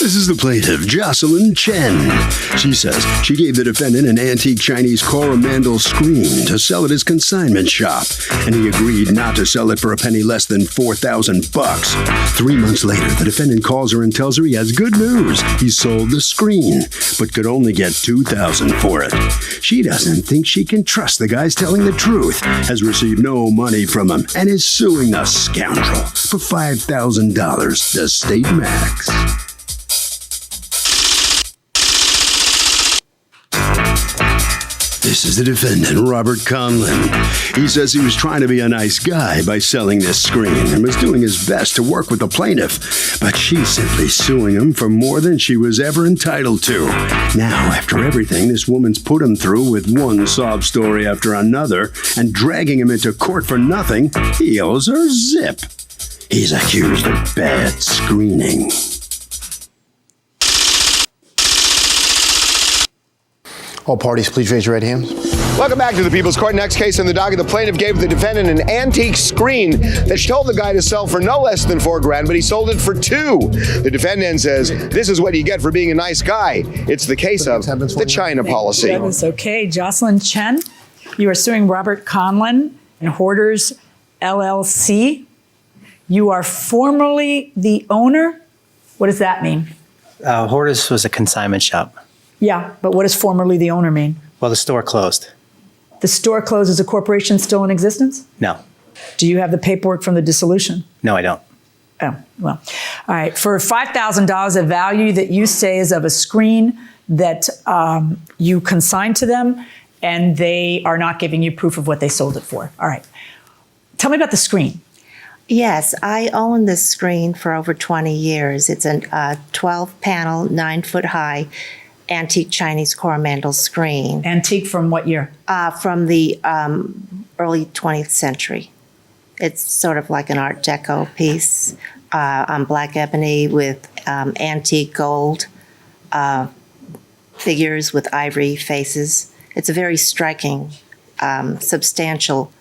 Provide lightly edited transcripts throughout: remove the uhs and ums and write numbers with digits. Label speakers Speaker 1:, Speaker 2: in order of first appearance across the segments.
Speaker 1: This is the plaintiff, Jocelyn Chen. She says she gave the defendant an antique Chinese Coromandel screen to sell at his consignment shop, and he agreed not to sell it for a penny less than $4,000. 3 months later, the defendant calls her and tells her he has good news. He sold the screen, but could only get $2,000 for it. She doesn't think she can trust the guy's telling the truth, has received no money from him, and is suing the scoundrel for $5,000, the state max. This is the defendant, Robert Conlon. He says he was trying to be a nice guy by selling this screen and was doing his best to work with the plaintiff, but she's simply suing him for more than she was ever entitled to. Now, after everything this woman's put him through with one sob story after another and dragging him into court for nothing, he owes her zip. He's accused of bad screening.
Speaker 2: All parties, please raise your right hands.
Speaker 3: Welcome back to the People's Court. Next case in the docket, the plaintiff gave the defendant an antique screen that she told the guy to sell for no less than $4,000, but he sold it for $2,000. The defendant says, this is what you get for being a nice guy. It's the case of the China policy.
Speaker 4: That is okay. Jocelyn Chen, you are suing Robert Conlon and Hoarders LLC. You are formerly the owner. What does that mean?
Speaker 5: Hoarders was a consignment shop.
Speaker 4: Yeah, but what does formerly the owner mean?
Speaker 5: Well, the store closed.
Speaker 4: The store closed. Is a corporation still in existence?
Speaker 5: No.
Speaker 4: Do you have the paperwork from the dissolution?
Speaker 5: No, I don't.
Speaker 4: Oh, well. All right. For $5,000, a value that you say is of a screen that you consigned to them, and they are not giving you proof of what they sold it for. All right. Tell me about the screen.
Speaker 6: Yes, I own this screen for over 20 years. It's a 12-panel, 9-foot-high antique Chinese Coromandel screen.
Speaker 4: Antique from what year?
Speaker 6: From the early 20th century. It's sort of like an Art Deco piece on black ebony with antique gold figures with ivory faces. It's a very striking, substantial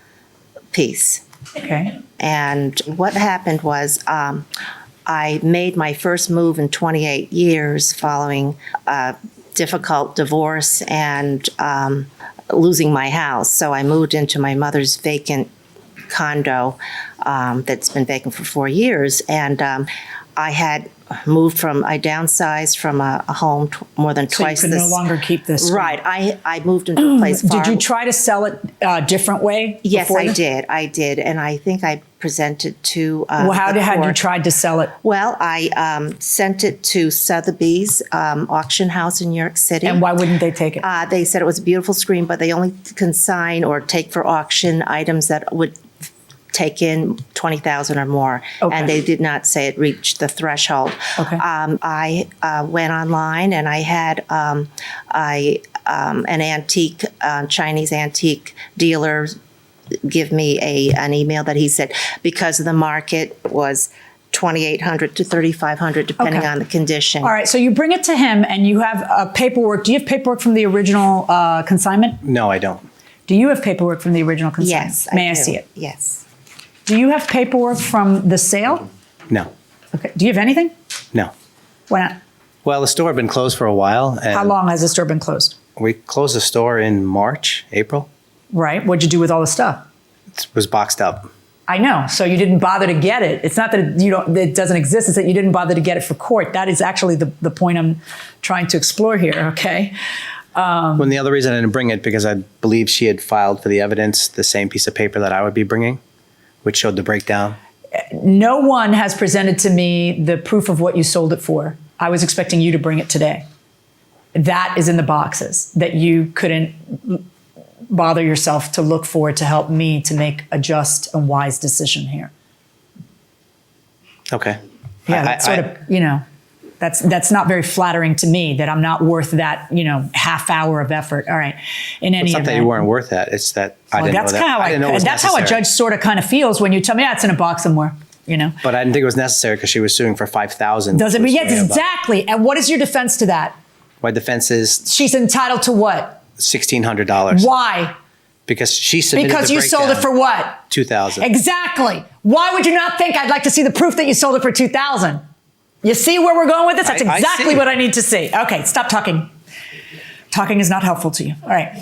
Speaker 6: piece.
Speaker 4: Okay.
Speaker 6: And what happened was I made my first move in 28 years following a difficult divorce and losing my house. So I moved into my mother's vacant condo that's been vacant for 4 years. And I had I downsized from a home more than twice.
Speaker 4: So you could no longer keep this.
Speaker 6: Right. I moved into a place far.
Speaker 4: Did you try to sell it a different way?
Speaker 6: Yes, I did. And I think I presented to
Speaker 4: well, how had you tried to sell it?
Speaker 6: Well, I sent it to Sotheby's auction house in New York City.
Speaker 4: And why wouldn't they take it?
Speaker 6: They said it was a beautiful screen, but they only consign or take for auction items that would take in $20,000 or more,
Speaker 4: okay.
Speaker 6: And they did not say it reached the threshold.
Speaker 4: Okay.
Speaker 6: I went online and I had an antique Chinese antique dealer give me an email that he said because the market was $2,800 to $3,500 depending on the condition.
Speaker 4: All right, so you bring it to him and you have paperwork. Do you have paperwork from the original consignment?
Speaker 5: No, I don't.
Speaker 4: Do you have paperwork from the original consignment?
Speaker 6: Yes,
Speaker 4: May I see it?
Speaker 6: Yes.
Speaker 4: Do you have paperwork from the sale?
Speaker 5: No.
Speaker 4: Okay. Do you have anything?
Speaker 5: No.
Speaker 4: Why not?
Speaker 5: Well, the store had been closed for a while. And
Speaker 4: how long has the store been closed?
Speaker 5: We closed the store in March, April.
Speaker 4: Right. What'd you do with all the stuff?
Speaker 5: It was boxed up.
Speaker 4: I know. So you didn't bother to get it. It's not that it doesn't exist. It's that you didn't bother to get it for court. That is actually the point I'm trying to explore here. Okay.
Speaker 5: Well, the other reason I didn't bring it because I believe she had filed for the evidence the same piece of paper that I would be bringing, which showed the breakdown.
Speaker 4: No one has presented to me the proof of what you sold it for. I was expecting you to bring it today. That is in the boxes that you couldn't bother yourself to look for to help me to make a just and wise decision here.
Speaker 5: Okay.
Speaker 4: Yeah, that's sort of, that's not very flattering to me that I'm not worth that, half hour of effort. All right. In any event.
Speaker 5: It's not that you weren't worth that. It's that I didn't know that.
Speaker 4: That's how a judge sort of kind of feels when you tell me, it's in a box somewhere,
Speaker 5: But I didn't think it was necessary because she was suing for $5,000.
Speaker 4: Doesn't mean, yes, exactly. And what is your defense to that?
Speaker 5: My defense is
Speaker 4: she's entitled to what?
Speaker 5: $1,600.
Speaker 4: Why?
Speaker 5: Because she submitted
Speaker 4: because you sold it for what?
Speaker 5: $2,000.
Speaker 4: Exactly. Why would you not think I'd like to see the proof that you sold it for $2,000? You see where we're going with this? That's
Speaker 5: I
Speaker 4: exactly
Speaker 5: see.
Speaker 4: what I need to see. Okay, stop talking. Talking is not helpful to you. All right.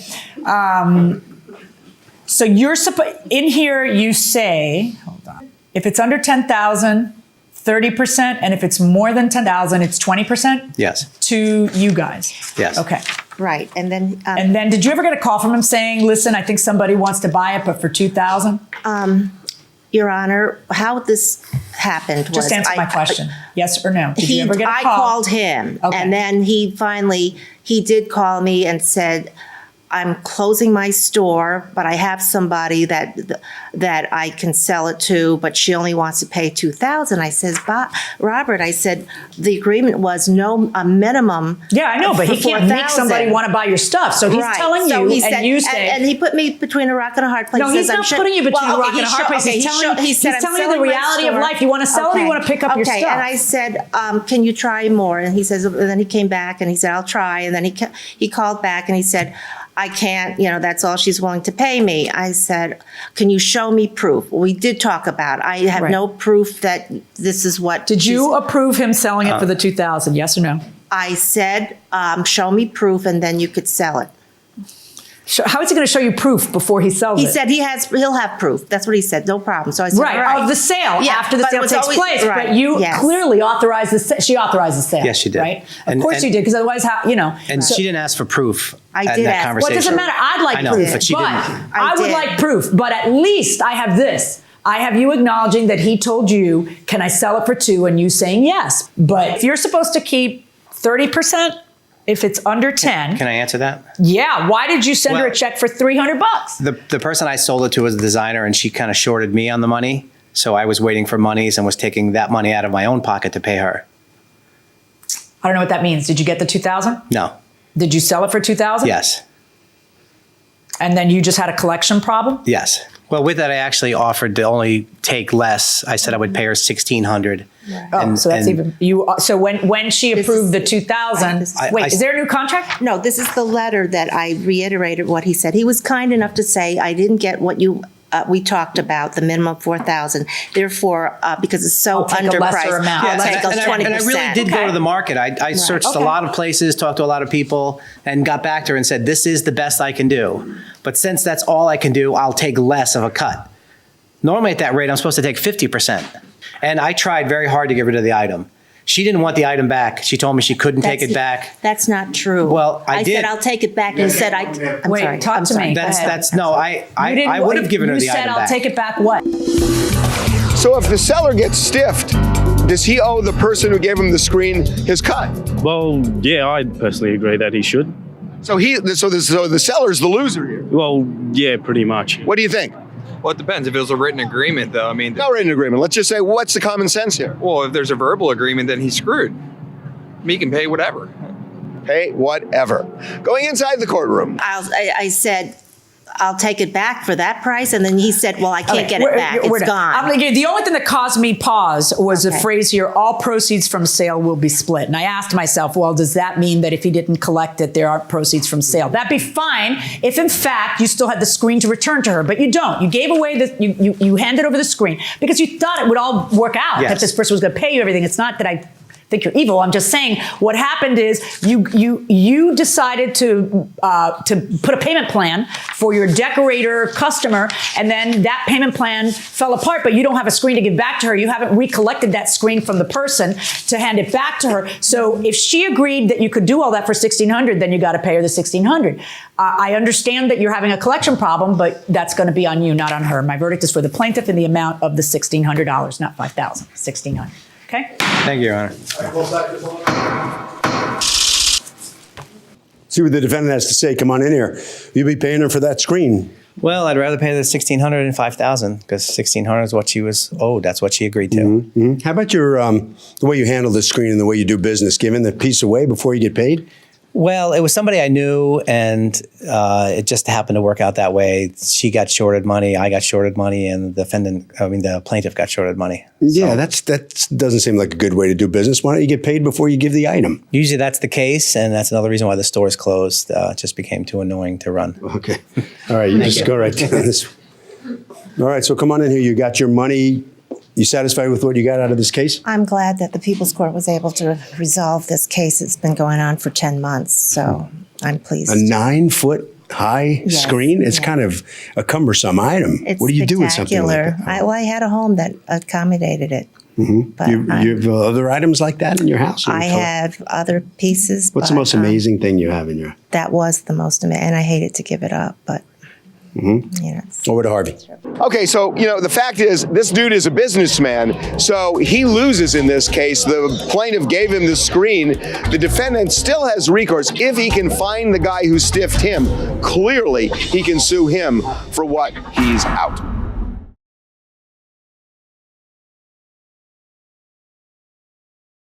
Speaker 4: So you're in here. You say, hold on. If it's under 10,000, 30%, and if it's more than 10,000, it's 20%.
Speaker 5: Yes.
Speaker 4: To you guys.
Speaker 5: Yes.
Speaker 4: Okay.
Speaker 6: Right, and then
Speaker 4: And then, did you ever get a call from him saying, "Listen, I think somebody wants to buy it, but for 2,000"?
Speaker 6: Your Honor, how this happened was
Speaker 4: Just answer my question. Yes or no? Did you ever get a
Speaker 6: I
Speaker 4: call?
Speaker 6: called him,
Speaker 4: Okay.
Speaker 6: and then he did call me and said, "I'm closing my store, but I have somebody that I can sell it to, but she only wants to pay $2,000." I says, "Robert," I said, "the agreement was a minimum."
Speaker 4: Yeah, I know, but he
Speaker 6: for
Speaker 4: can't make somebody
Speaker 6: $4,000.
Speaker 4: want to buy your stuff. So he's
Speaker 6: Right.
Speaker 4: telling
Speaker 6: So
Speaker 4: you,
Speaker 6: he
Speaker 4: and
Speaker 6: said-
Speaker 4: you say,
Speaker 6: and he put me between a rock and a hard place.
Speaker 4: no,
Speaker 6: He
Speaker 4: he's
Speaker 6: says,
Speaker 4: not putting you between a rock and a hard place. He's telling you
Speaker 6: I'm
Speaker 4: the reality of
Speaker 6: selling my
Speaker 4: life. You want to sell it or you want to pick up your
Speaker 6: Okay,
Speaker 4: stuff?
Speaker 6: and I said, "Can you try more?" And he says, and then he came back and he said, "I'll try." And then he called back and he said, "I can't, that's all she's willing to pay me." I said, "Can you show me proof?" Well, we did talk about it. I have
Speaker 4: Right.
Speaker 6: no proof that this is what.
Speaker 4: Did you approve him selling it for the 2,000? Yes or no?
Speaker 6: I said, "Show me proof and then you could sell it."
Speaker 4: How is he going to show you proof before he sells
Speaker 6: He
Speaker 4: it?
Speaker 6: said he'll have proof. That's what he said. No problem. So I said,
Speaker 4: Right,
Speaker 6: all right.
Speaker 4: of the sale
Speaker 6: Yeah,
Speaker 4: after the
Speaker 6: but it
Speaker 4: sale
Speaker 6: was
Speaker 4: takes
Speaker 6: always-
Speaker 4: place.
Speaker 6: right,
Speaker 4: But you
Speaker 6: yes.
Speaker 4: clearly authorized she authorized the sale.
Speaker 5: Yes, she did.
Speaker 4: Right? Of
Speaker 5: And-
Speaker 4: course
Speaker 5: and-
Speaker 4: you did, because otherwise,
Speaker 5: And she didn't ask for proof
Speaker 6: I
Speaker 5: in
Speaker 6: did
Speaker 5: that
Speaker 6: ask.
Speaker 5: conversation.
Speaker 4: Well, it doesn't matter. I'd like
Speaker 5: I know,
Speaker 4: proof,
Speaker 5: but she didn't.
Speaker 4: I would
Speaker 6: did.
Speaker 4: like proof. But at least I have this. I have you acknowledging that he told you, "Can I sell it for 2?" and you saying yes. But if you're supposed to keep 30%, if it's under 10,
Speaker 5: Can I answer that?
Speaker 4: yeah. Why did you send her a
Speaker 5: Well-
Speaker 4: check for $300?
Speaker 5: The person I sold it to was a designer, and she kind of shorted me on the money. So I was waiting for monies and was taking that money out of my own pocket to pay her.
Speaker 4: I don't know what that means. Did you get the 2,000?
Speaker 5: No.
Speaker 4: Did you sell it for 2,000?
Speaker 5: Yes.
Speaker 4: And then you just had a collection problem?
Speaker 5: Yes. Well, with that, I actually offered to only take less. I said I would pay her $1,600.
Speaker 4: Oh, so that's even you. So when she approved the 2,000,
Speaker 6: I-
Speaker 4: wait, is there a new contract?
Speaker 6: No, this is the letter that I reiterated what he said. He was kind enough to say, "I didn't get what we talked about, the minimum 4,000. Therefore, because it's so
Speaker 4: I'll take a
Speaker 6: underpriced,
Speaker 4: lesser amount.
Speaker 6: I'll
Speaker 4: Yeah,
Speaker 6: take a 20%.
Speaker 5: and I really did go to the market. I searched
Speaker 4: Okay.
Speaker 5: a lot of places, talked to a lot of people, and got back to her and said, "This is the best I can do. But since that's all I can do, I'll take less of a cut." Normally at that rate, I'm supposed to take 50%. And I tried very hard to get rid of the item. She didn't want the item back. She told me she couldn't take it back.
Speaker 6: That's not true.
Speaker 5: Well, I did.
Speaker 6: said, "I'll take it back." And you said, I'm
Speaker 4: Wait,
Speaker 6: sorry.
Speaker 4: talk
Speaker 6: I'm
Speaker 4: to
Speaker 6: sorry.
Speaker 4: me.
Speaker 6: Go ahead.
Speaker 5: I would have given her the
Speaker 4: You said,
Speaker 5: item
Speaker 4: "I'll
Speaker 5: back.
Speaker 4: take it back." What?
Speaker 3: So if the seller gets stiffed, does he owe the person who gave him the screen his cut?
Speaker 7: Well, yeah, I personally agree that he should.
Speaker 3: So the seller's the loser here.
Speaker 7: Well, yeah, pretty much.
Speaker 3: What do you think?
Speaker 8: Well, it depends. If it was a written agreement, though, I mean,
Speaker 3: No written agreement. Let's just say, what's the common sense here?
Speaker 8: well, if there's a verbal agreement, then he's screwed. He can pay whatever.
Speaker 3: Pay whatever. Going inside the courtroom.
Speaker 6: I said, "I'll take it back for that price." And then he said, "Well, I can't get it back. It's gone."
Speaker 4: The only thing that caused me pause was the
Speaker 6: Okay.
Speaker 4: phrase here, "all proceeds from sale will be split." And I asked myself, well, does that mean that if he didn't collect it, there aren't proceeds from sale? That'd be fine if, in fact, you still had the screen to return to her, but you don't. You gave away you handed over the screen because you thought it would all work out,
Speaker 5: Yes.
Speaker 4: that this person was going to pay you everything. It's not that I think you're evil. I'm just saying what happened is you decided to put a payment plan for your decorator customer, and then that payment plan fell apart, but you don't have a screen to give back to her. You haven't recollected that screen from the person to hand it back to her. So if she agreed that you could do all that for $1,600, then you got to pay her the $1,600. I understand that you're having a collection problem, but that's going to be on you, not on her. My verdict is for the plaintiff in the amount of the $1,600, not $5,000, $1,600. Okay?
Speaker 5: Thank you, Your Honor.
Speaker 1: See what the defendant has to say. Come on in here. You'll be paying her for that screen.
Speaker 5: Well, I'd rather pay the $1,600 than $5,000 because $1,600 is what she was owed. That's what she agreed to.
Speaker 1: How about your the way you handle the screen and the way you do business? Giving the piece away before you get paid?
Speaker 5: Well, it was somebody I knew, and it just happened to work out that way. She got shorted money, I got shorted money, and the plaintiff got shorted money.
Speaker 1: Yeah, that doesn't seem like a good way to do business. Why don't you get paid before you give the item?
Speaker 5: Usually that's the case, and that's another reason why the store is closed. It just became too annoying to run.
Speaker 1: Okay. All right, you just go right down this. All right, so come on in here. You got your money. You satisfied with what you got out of this case?
Speaker 6: I'm glad that the People's Court was able to resolve this case. It's been going on for 10 months, so I'm pleased.
Speaker 1: A 9-foot high
Speaker 6: Yes,
Speaker 1: screen? It's
Speaker 6: yes.
Speaker 1: kind of a cumbersome item.
Speaker 6: It's
Speaker 1: What do you do with something like
Speaker 6: spectacular.
Speaker 1: that?
Speaker 6: I had a home that accommodated it. But
Speaker 1: You have other items like that in your house?
Speaker 6: I have other pieces.
Speaker 1: What's the
Speaker 6: but,
Speaker 1: most amazing thing you have in your?
Speaker 6: That was the most amazing, and I hated to give it up, but you know.
Speaker 1: Over to Harvey.
Speaker 3: Okay, so, the fact is, this dude is a businessman, so he loses in this case. The plaintiff gave him the screen. The defendant still has recourse. If he can find the guy who stiffed him, clearly he can sue him for what he's out.